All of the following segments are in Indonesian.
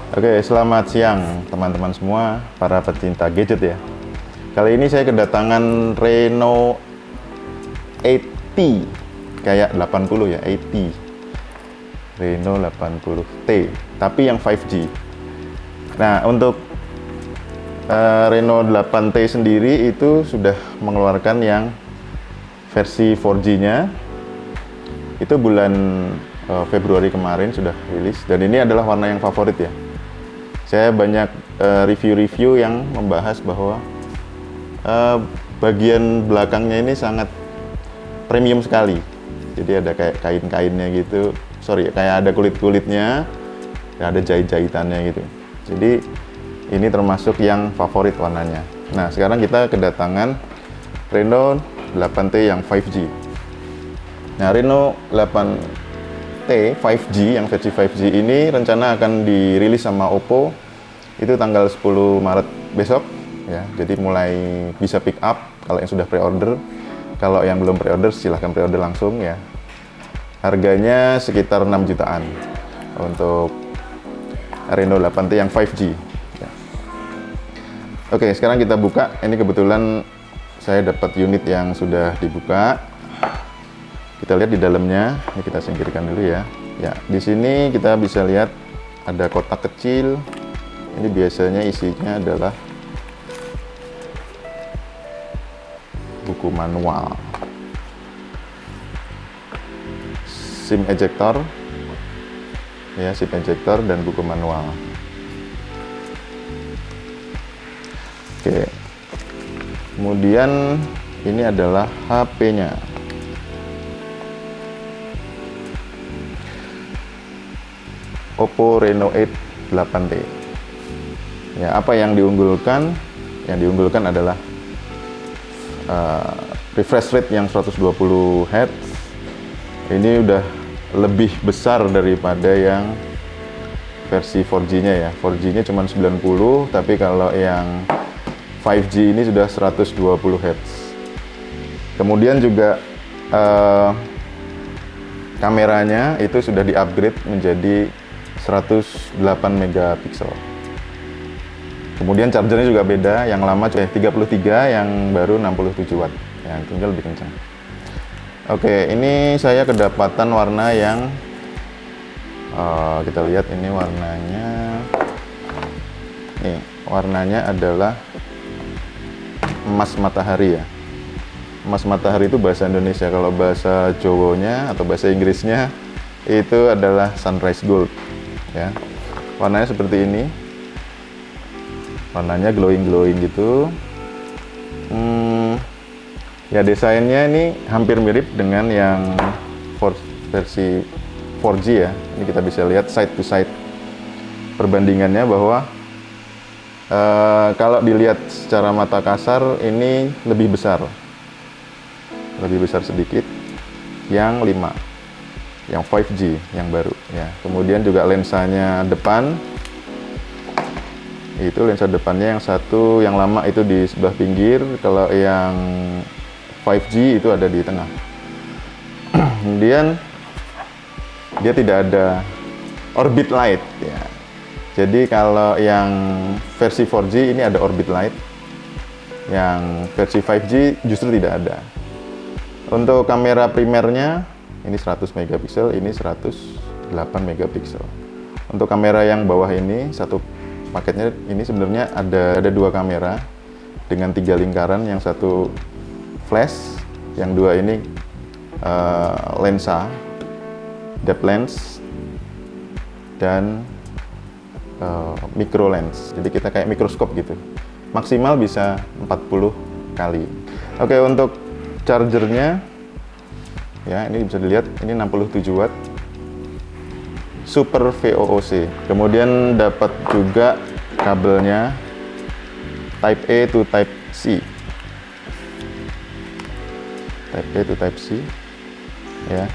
Oke, selamat siang teman-teman semua, para pecinta gadget ya. Kali ini saya kedatangan Reno 80, kayak 80 ya, 80. Reno 80T, tapi yang 5G. Nah, untuk Reno 8T sendiri itu sudah mengeluarkan yang versi 4G-nya. Itu bulan Februari kemarin sudah rilis, dan ini adalah warna yang favorit ya. Saya banyak review-review yang membahas bahwa bagian belakangnya ini sangat premium sekali. Jadi ada kayak kain-kainnya gitu, kayak ada kulit-kulitnya, ada jahit-jahitannya gitu. Jadi ini termasuk yang favorit warnanya. Nah, sekarang kita kedatangan Reno 8T yang 5G. Nah, Reno 8T 5G yang versi 5G ini rencana akan dirilis sama Oppo itu tanggal 10 Maret besok ya. Jadi mulai bisa pick up kalau yang sudah pre-order. Kalau yang belum pre-order silahkan pre-order langsung ya. Harganya sekitar 6 jutaan untuk Reno 8T yang 5G ya. Oke, sekarang kita buka. Ini kebetulan saya dapat unit yang sudah dibuka. Kita lihat di dalamnya. Ini kita singkirkan dulu ya. Ya, di sini kita bisa lihat ada kotak kecil. Ini biasanya isinya adalah buku manual, SIM ejector, ya, SIM ejector dan buku manual. Oke. Kemudian ini adalah HP-nya. Oppo Reno 8 8T. Ya, apa yang diunggulkan? Yang diunggulkan adalah refresh rate yang 120 Hz. Ini udah lebih besar daripada yang versi 4G-nya ya. 4G-nya cuma 90, tapi kalau yang 5G ini sudah 120 Hz. Kemudian juga kameranya itu sudah di-upgrade menjadi 108 megapiksel. Kemudian chargernya juga beda, yang lama cuma 33, yang baru 67 watt. Yang tinggal lebih kencang. Oke, ini saya kedapatan warna yang kita lihat ini warnanya. Nih, warnanya adalah emas matahari ya. Emas matahari itu bahasa Indonesia, kalau bahasa Jawanya atau bahasa Inggrisnya itu adalah sunrise gold ya. Warnanya seperti ini. Warnanya glowing gitu. Ya, desainnya ini hampir mirip dengan yang versi 4G ya. Ini kita bisa lihat side to side perbandingannya bahwa kalau dilihat secara mata kasar ini lebih besar sedikit yang 5, yang 5G yang baru ya. Kemudian juga lensanya depan, itu lensa depannya yang satu, yang lama itu di sebelah pinggir, kalau yang 5G itu ada di tengah. Kemudian dia tidak ada orbit light ya. Jadi kalau yang versi 4G ini ada orbit light, yang versi 5G justru tidak ada. Untuk kamera primernya ini 100 megapiksel, ini 108 megapiksel. Untuk kamera yang bawah ini, satu paketnya ini sebenarnya ada dua kamera dengan 3 lingkaran, yang satu flash, yang dua ini lensa depth lens dan micro lens. Jadi kita kayak mikroskop gitu. Maksimal bisa 40 kali. Oke, untuk chargernya ya, ini bisa dilihat ini 67 watt. Super VOOC. Kemudian dapat juga kabelnya Type A to Type C. Type A to Type C. Ya.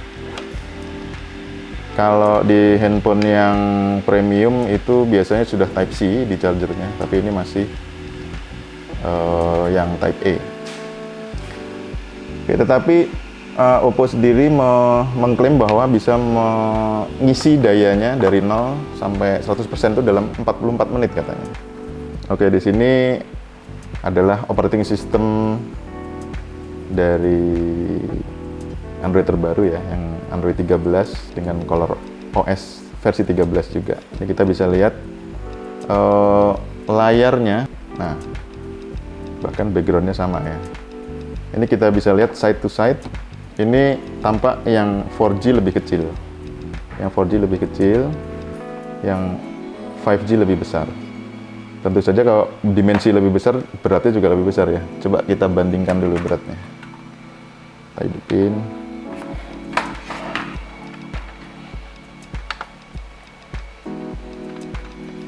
Kalau di handphone yang premium itu biasanya sudah Type C di chargernya, tapi ini masih yang Type A. Oke, tetapi Oppo sendiri mengklaim bahwa bisa mengisi dayanya dari 0 sampai 100% itu dalam 44 menit katanya. Oke, di sini adalah operating system dari Android terbaru ya, yang Android 13 dengan Color OS versi 13 juga. Ini kita bisa lihat layarnya, nah bahkan backgroundnya sama ya. Ini kita bisa lihat side to side. Ini tampak yang 4G lebih kecil, yang 4G lebih kecil, yang 5G lebih besar. Tentu saja kalau dimensi lebih besar, beratnya juga lebih besar ya. Coba kita bandingkan dulu beratnya. Kita hidupin.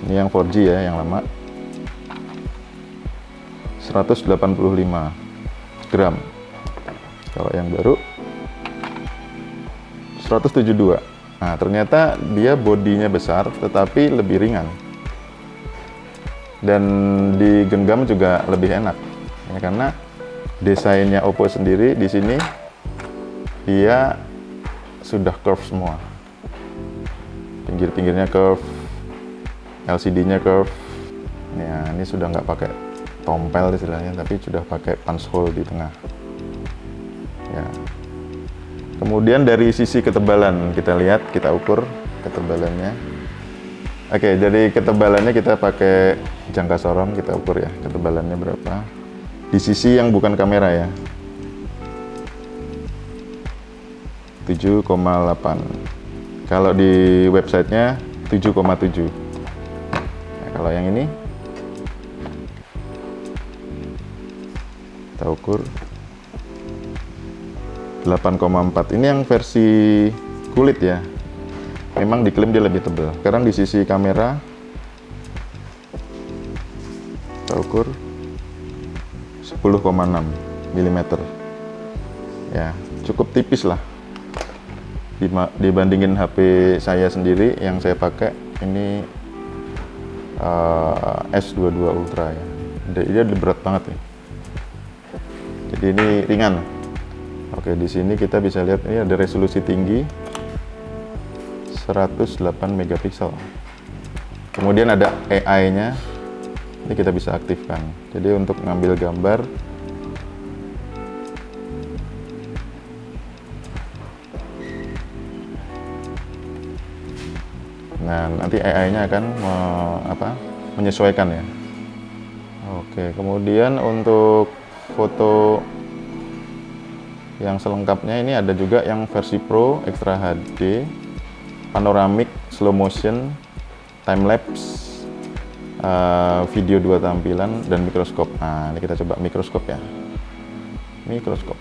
Ini yang 4G ya, yang lama. 185 gram. Kalau yang baru 172. Nah, ternyata dia bodinya besar tetapi lebih ringan. Dan digenggam juga lebih enak. Ya, karena desainnya Oppo sendiri di sini dia sudah curve semua. Pinggir-pinggirnya curve, LCD-nya curve. Ya, ini sudah nggak pakai tompel istilahnya, tapi sudah pakai punch hole di tengah. Ya. Kemudian dari sisi ketebalan kita lihat, kita ukur ketebalannya. Oke, jadi ketebalannya kita pakai jangka sorong, kita ukur ya ketebalannya berapa. Di sisi yang bukan kamera ya. 7,8. Kalau di websitenya 7,7. Nah, kalau yang ini kita ukur 8,4. Ini yang versi kulit ya. Memang diklaim dia lebih tebal. Sekarang di sisi kamera kita ukur 10,6 mm. Ya, cukup tipis lah. Dibandingin HP saya sendiri yang saya pakai ini S22 Ultra ya. Dia berat banget nih. Jadi ini ringan. Oke, di sini kita bisa lihat ini ada resolusi tinggi 108 megapiksel. Kemudian ada AI-nya. Ini kita bisa aktifkan. Jadi untuk ngambil gambar nah, nanti AI-nya akan menyesuaikan ya. Oke, kemudian untuk foto yang selengkapnya ini ada juga yang versi Pro, Extra HD, Panoramic, Slow Motion, Time Lapse, video 2 tampilan, dan mikroskop. Nah, ini kita coba mikroskop ya. Mikroskop.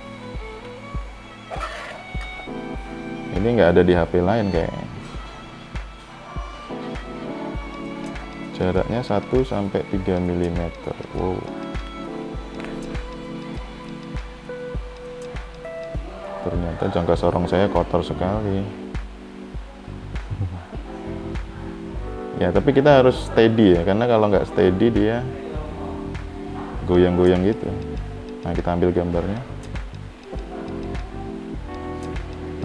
Ini nggak ada di HP lain kayaknya. Jaraknya 1 sampai 3 mm. Wow. Ternyata jangka sorong saya kotor sekali. Ya, tapi kita harus steady ya, karena kalau nggak steady dia goyang-goyang gitu. Nah, kita ambil gambarnya.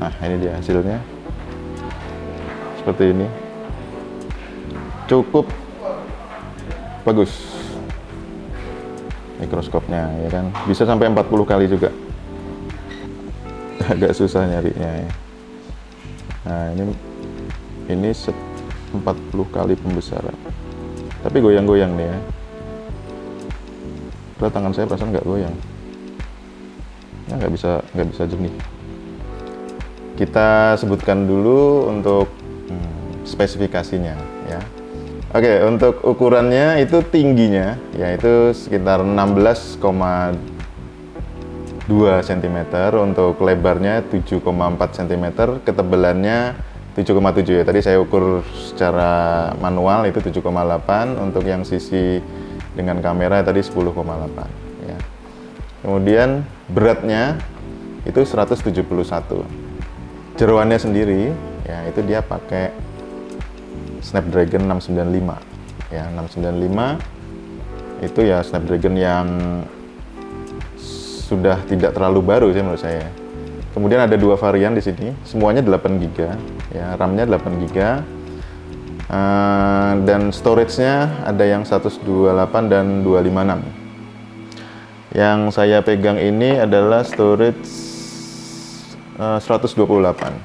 Nah, ini dia hasilnya. Seperti ini. Cukup bagus. Mikroskopnya ya kan. Bisa sampai 40 kali juga. Agak susah nyarinya ya. Nah, ini 40 kali pembesaran. Tapi goyang-goyang nih ya. Padahal tangan saya perasaan nggak goyang. Ya, nggak bisa jernih. Kita sebutkan dulu untuk spesifikasinya ya. Oke, untuk ukurannya itu tingginya yaitu sekitar 16,2 cm, untuk lebarnya 7,4 cm, ketebalannya 7,7 ya. Tadi saya ukur secara manual itu 7,8, untuk yang sisi dengan kamera tadi 10,8 ya. Kemudian beratnya itu 171. Jeroannya sendiri ya itu dia pakai Snapdragon 695 ya. 695 itu ya Snapdragon yang sudah tidak terlalu baru sih menurut saya. Kemudian ada dua varian di sini, semuanya 8 GB, ya, RAM-nya 8 GB. Dan storage-nya ada yang 128 dan 256. Yang saya pegang ini adalah storage 128.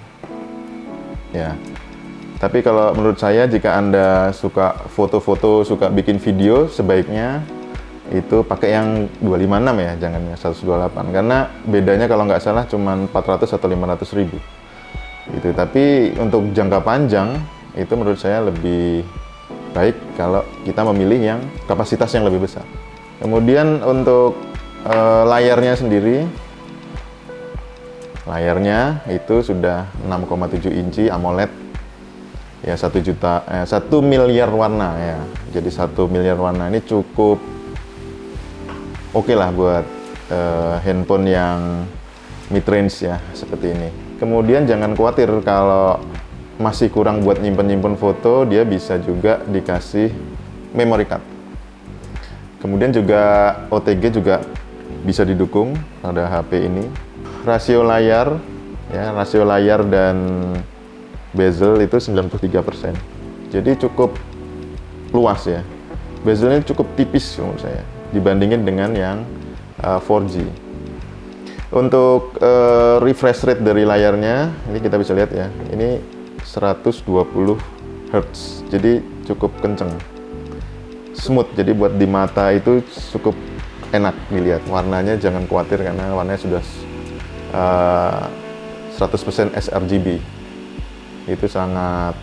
Ya. Tapi kalau menurut saya, jika Anda suka foto-foto, suka bikin video, sebaiknya itu pakai yang 256 ya, jangan yang 128. Karena bedanya kalau nggak salah cuma 400 atau 500 ribu. Gitu. Tapi untuk jangka panjang, itu menurut saya lebih baik kalau kita memilih yang kapasitas yang lebih besar. Kemudian untuk layarnya sendiri, layarnya itu sudah 6,7 inci AMOLED ya, 1 miliar warna ya. Jadi 1 miliar warna ini cukup oke lah buat handphone yang mid range ya, seperti ini. Kemudian jangan khawatir kalau masih kurang buat nyimpen foto, dia bisa juga dikasih memory card. Kemudian juga OTG juga bisa didukung pada HP ini. Rasio layar ya, rasio layar dan bezel itu 93%. Jadi cukup luas ya. Bezelnya cukup tipis menurut saya dibandingin dengan yang 4G. Untuk refresh rate dari layarnya, ini kita bisa lihat ya. Ini 120 Hz, jadi cukup kenceng, smooth, jadi buat di mata itu cukup enak dilihat. Warnanya jangan khawatir karena warnanya sudah 100% sRGB, itu sangat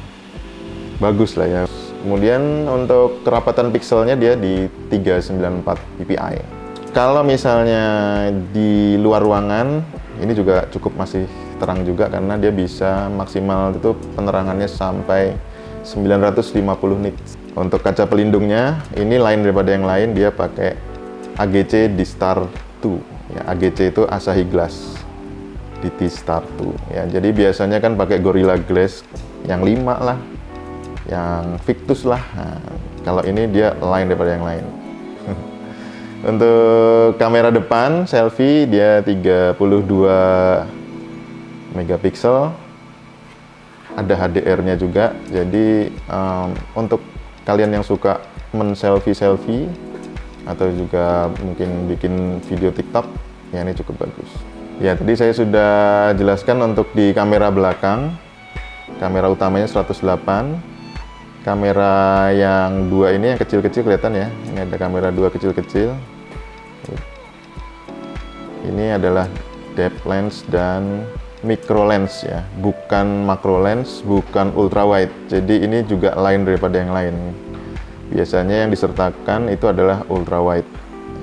bagus lah ya. Kemudian untuk kerapatan pixelnya dia di 394 ppi. Kalau misalnya di luar ruangan, ini juga cukup masih terang juga karena dia bisa maksimal itu penerangannya sampai 950 nits. Untuk kaca pelindungnya ini lain daripada yang lain, dia pakai AGC D-Star 2 ya. AGC itu Asahi Glass di D-Star 2 ya. Jadi biasanya kan pakai Gorilla Glass yang 5 lah, yang Victus lah. Nah, kalau ini dia lain daripada yang lain. Untuk kamera depan selfie dia 32 megapiksel, ada HDR-nya juga. Jadi untuk kalian yang suka men-selfie atau juga mungkin bikin video TikTok, ya ini cukup bagus. Ya, tadi saya sudah jelaskan untuk di kamera belakang. Kamera utamanya 108. Kamera yang dua ini yang kecil-kecil kelihatan ya. Ini ada kamera dua kecil-kecil. Ini adalah depth lens dan micro lens ya, bukan macro lens, bukan ultra wide. Jadi ini juga lain daripada yang lain. Biasanya yang disertakan itu adalah ultra wide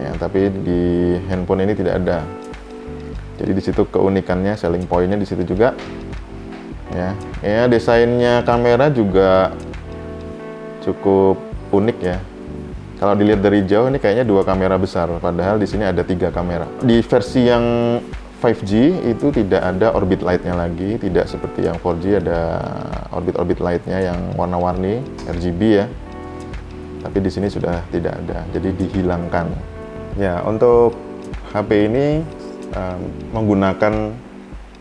ya, tapi di handphone ini tidak ada. Jadi di situ keunikannya, selling point-nya di situ juga. Ya, desainnya kamera juga cukup unik ya. Kalau dilihat dari jauh ini kayaknya dua kamera besar, padahal di sini ada 3 kamera. Di versi yang 5G itu tidak ada orbit light-nya lagi, tidak seperti yang 4G ada orbit light-nya yang warna-warni RGB ya. Tapi di sini sudah tidak ada, jadi dihilangkan. Ya, untuk HP ini menggunakan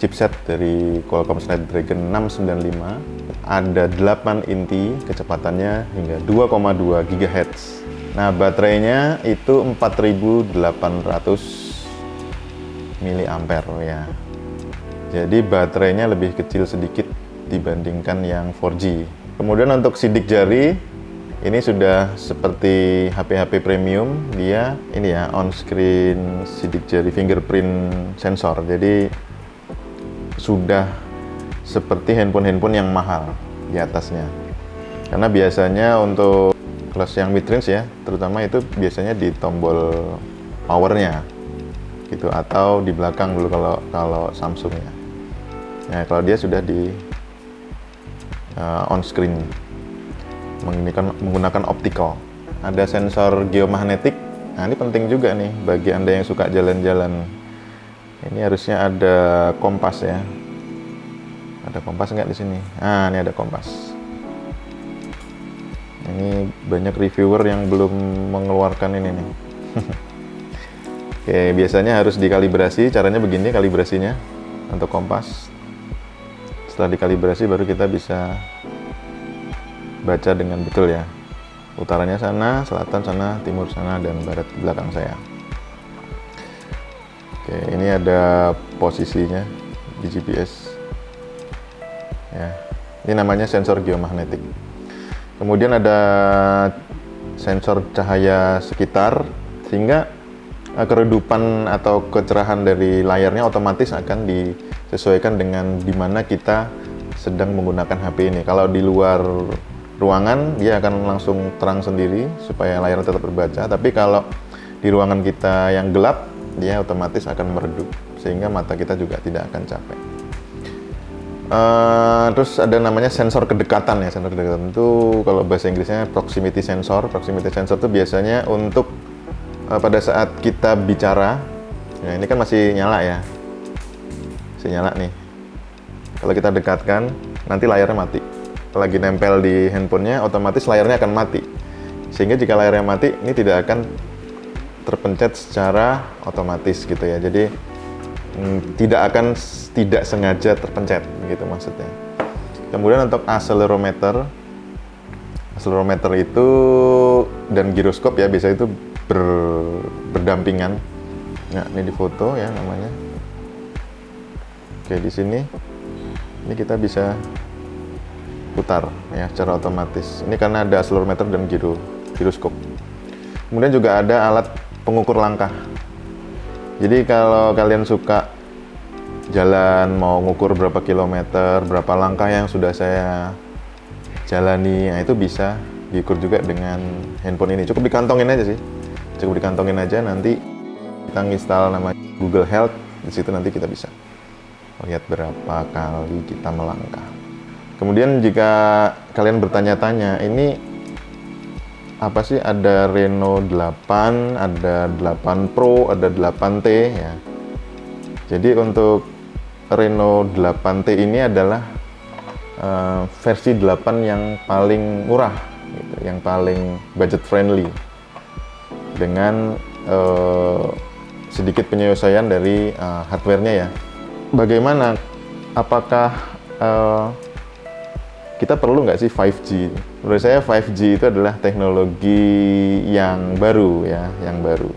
chipset dari Qualcomm Snapdragon 695, ada 8 inti, kecepatannya hingga 2,2 GHz. Nah, baterainya itu 4800 mAh ya. Jadi baterainya lebih kecil sedikit dibandingkan yang 4G. Kemudian untuk sidik jari, ini sudah seperti HP-HP premium, dia ini ya on screen sidik jari fingerprint sensor. Jadi sudah seperti handphone-handphone yang mahal di atasnya. Karena biasanya untuk kelas yang mid range ya, terutama itu biasanya di tombol powernya gitu, atau di belakang dulu kalau Samsung ya. Nah, kalau dia sudah di on screen menggunakan optical. Ada sensor geomagnetik. Nah, ini penting juga nih bagi Anda yang suka jalan-jalan. Ini harusnya ada kompas ya. Ada kompas nggak di sini? Nah, ini ada kompas. Ini banyak reviewer yang belum mengeluarkan ini nih. Oke, biasanya harus dikalibrasi. Caranya begini kalibrasinya. untuk kompas. Setelah dikalibrasi baru kita bisa baca dengan betul ya. Utaranya sana, selatan sana, timur sana, dan barat di belakang saya. Oke, ini ada posisinya di GPS. Ya, ini namanya sensor geomagnetik. Kemudian ada sensor cahaya sekitar, sehingga keredupan atau kecerahan dari layarnya otomatis akan disesuaikan dengan di mana kita sedang menggunakan HP ini. Kalau di luar ruangan, dia akan langsung terang sendiri supaya layarnya tetap terbaca. Tapi kalau di ruangan kita yang gelap, dia otomatis akan meredup, sehingga mata kita juga tidak akan capek. Terus ada namanya sensor kedekatan ya. Sensor kedekatan itu kalau bahasa Inggrisnya proximity sensor. Proximity sensor itu biasanya untuk pada saat kita bicara. Nah, ini kan masih nyala ya, masih nyala nih. Kalau kita dekatkan, nanti layarnya mati. Lagi nempel di handphonenya, otomatis layarnya akan mati. Sehingga jika layarnya mati, ini tidak akan terpencet secara otomatis gitu ya. Jadi tidak sengaja terpencet gitu maksudnya. Kemudian untuk accelerometer itu dan giroskop ya, biasanya itu berdampingan. Nah, ini di foto ya namanya. Oke, di sini ini kita bisa putar ya secara otomatis. Ini karena ada accelerometer dan giroskop. Kemudian juga ada alat pengukur langkah. Jadi kalau kalian suka jalan, mau ngukur berapa kilometer, berapa langkah yang sudah saya jalani, nah itu bisa diukur juga dengan handphone ini. Cukup dikantongin aja sih. Cukup dikantongin aja, nanti kita nginstal nama Google Health, di situ nanti kita bisa lihat berapa kali kita melangkah. Kemudian jika kalian bertanya-tanya, ini apa sih, ada Reno 8, ada 8 Pro, ada 8T ya. Jadi untuk Reno 8T ini adalah versi 8 yang paling murah gitu, yang paling budget friendly, dengan sedikit penyesuaian dari hardware-nya ya. Bagaimana? Apakah kita perlu nggak sih 5G? Menurut saya 5G itu adalah teknologi yang baru ya, yang baru.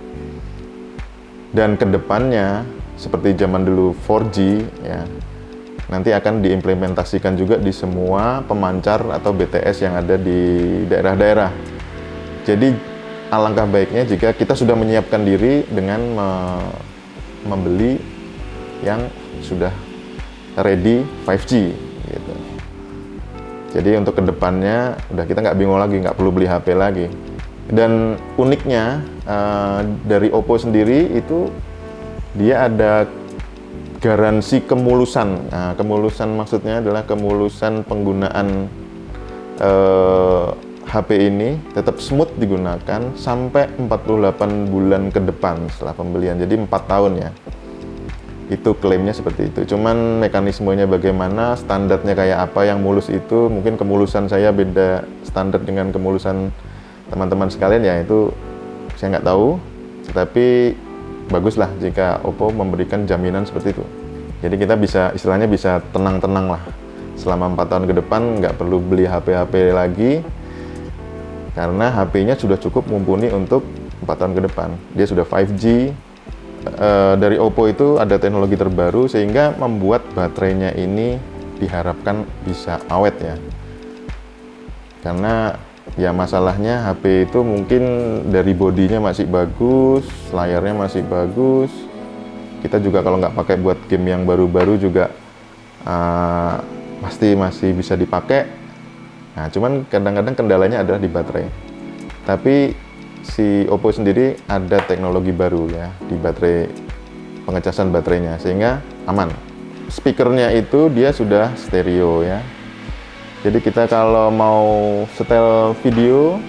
Dan kedepannya seperti zaman dulu 4G ya, nanti akan diimplementasikan juga di semua pemancar atau BTS yang ada di daerah-daerah. Jadi alangkah baiknya jika kita sudah menyiapkan diri dengan membeli yang sudah ready 5G gitu. Jadi untuk kedepannya udah kita nggak bingung lagi, nggak perlu beli HP lagi. Dan uniknya dari Oppo sendiri itu dia ada garansi kemulusan. Nah, kemulusan maksudnya adalah kemulusan penggunaan HP ini tetap smooth digunakan sampai 48 bulan ke depan setelah pembelian. Jadi 4 tahun ya. Itu klaimnya seperti itu. Cuman mekanismenya bagaimana, standarnya kayak apa yang mulus itu, mungkin kemulusan saya beda standar dengan kemulusan teman-teman sekalian ya, itu saya nggak tahu. Tetapi baguslah jika Oppo memberikan jaminan seperti itu. Jadi kita bisa, istilahnya bisa tenang-tenang lah. Selama 4 tahun ke depan nggak perlu beli HP-HP lagi, karena HP-nya sudah cukup mumpuni untuk 4 tahun ke depan. Dia sudah 5G. Dari Oppo itu ada teknologi terbaru sehingga membuat baterainya ini diharapkan bisa awet ya. Karena ya masalahnya HP itu mungkin dari bodinya masih bagus, layarnya masih bagus. Kita juga kalau nggak pakai buat game yang baru-baru juga pasti masih bisa dipakai. Nah, cuman kadang-kadang kendalanya adalah di baterai. Tapi si Oppo sendiri ada teknologi baru ya di baterai, pengecasan baterainya, sehingga aman. Speakernya itu dia sudah stereo ya. Jadi kita kalau mau setel video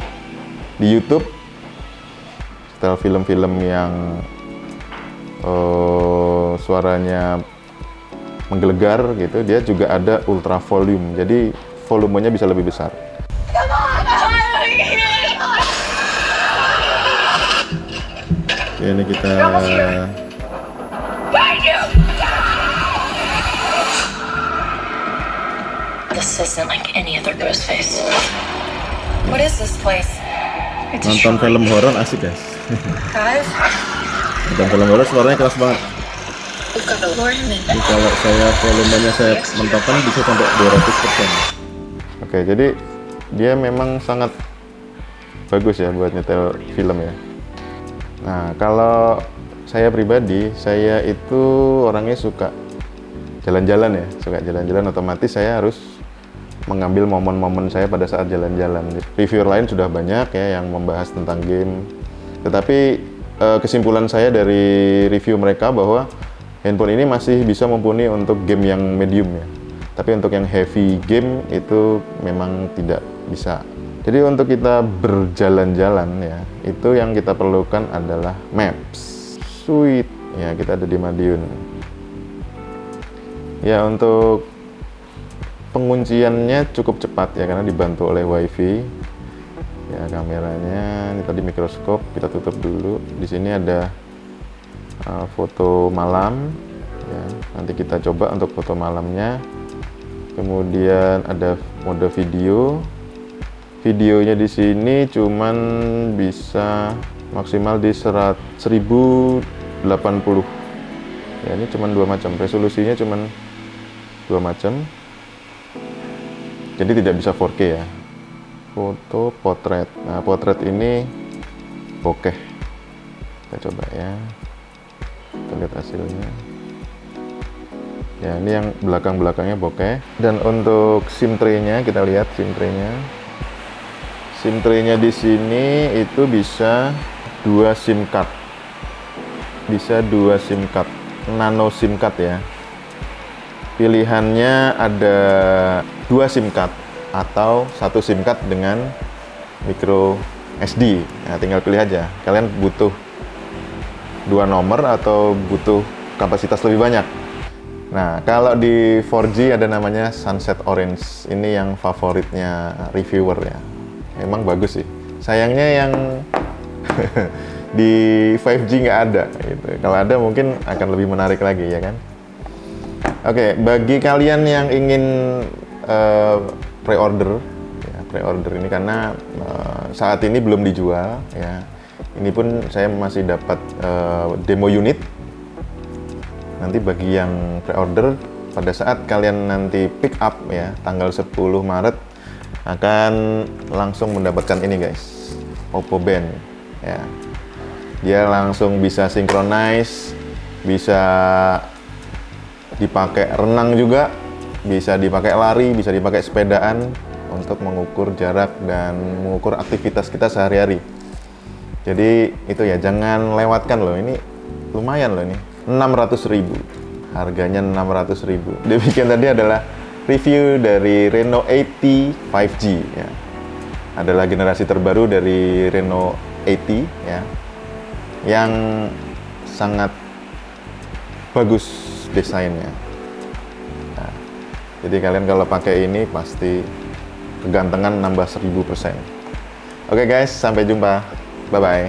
di YouTube, setel film-film yang suaranya menggelegar gitu, dia juga ada ultra volume. Jadi volumenya bisa lebih besar. Oke, ini kita This isn't like any other ghost face. What is this place? It's a Nonton film shrine. horor asik guys. Guys, Nonton film horor suaranya keras banget. we've got the Lord in Jadi kalau saya volumenya saya mentokkan bisa sampai 200%. Oke, jadi dia memang sangat bagus ya buat nyetel film ya. Nah, kalau saya pribadi, saya itu orangnya suka jalan-jalan ya, suka jalan-jalan, otomatis saya harus mengambil momen-momen saya pada saat jalan-jalan. Reviewer lain sudah banyak ya yang membahas tentang game. Tetapi kesimpulan saya dari review mereka bahwa handphone ini masih bisa mumpuni untuk game yang medium ya. Tapi untuk yang heavy game itu memang tidak bisa. Jadi untuk kita berjalan-jalan ya, itu yang kita perlukan adalah Maps. Sweet. Ya, kita ada di Madiun. Ya, untuk pengunciannya cukup cepat ya karena dibantu oleh WiFi. Ya, kameranya ini tadi mikroskop, kita tutup dulu. Di sini ada foto malam ya. Nanti kita coba untuk foto malamnya. Kemudian ada mode video. Videonya di sini cuman bisa maksimal di 1080. Ya, ini cuman 2 macam. Resolusinya cuman 2 macam. Jadi tidak bisa 4K ya. Foto potret. Nah, potret ini bokeh. Kita coba ya. Kita lihat hasilnya. Ya, ini yang belakang-belakangnya bokeh. Dan untuk SIM tray-nya kita lihat SIM tray-nya. SIM tray-nya di sini itu bisa 2 SIM card. Bisa 2 SIM card. Nano SIM card ya. Pilihannya ada 2 SIM card atau 1 SIM card dengan micro SD. Nah, tinggal pilih aja. Kalian butuh 2 nomor atau butuh kapasitas lebih banyak. Nah, kalau di 4G ada namanya Sunset Orange. Ini yang favoritnya reviewer ya. Emang bagus sih. Sayangnya yang di 5G nggak ada. Gitu. Kalau ada mungkin akan lebih menarik lagi ya kan. Oke, bagi kalian yang ingin pre-order, ya, pre-order ini karena saat ini belum dijual, ya. Ini pun saya masih dapat demo unit. Nanti bagi yang pre-order, pada saat kalian nanti pick up ya, tanggal 10 Maret akan langsung mendapatkan ini guys, Oppo Band. Ya, dia langsung bisa synchronize, bisa dipakai renang juga, bisa dipakai lari, bisa dipakai sepedaan untuk mengukur jarak dan mengukur aktivitas kita sehari-hari. Jadi itu ya, jangan lewatkan loh, ini lumayan loh ini, 600.000, harganya 600.000. Demikian tadi adalah review dari Reno 80 5G ya. Adalah generasi terbaru dari Reno 80 ya, yang sangat bagus desainnya. Nah, jadi kalian kalau pakai ini pasti kegantengan nambah 1000%. Oke guys, sampai jumpa. Bye bye.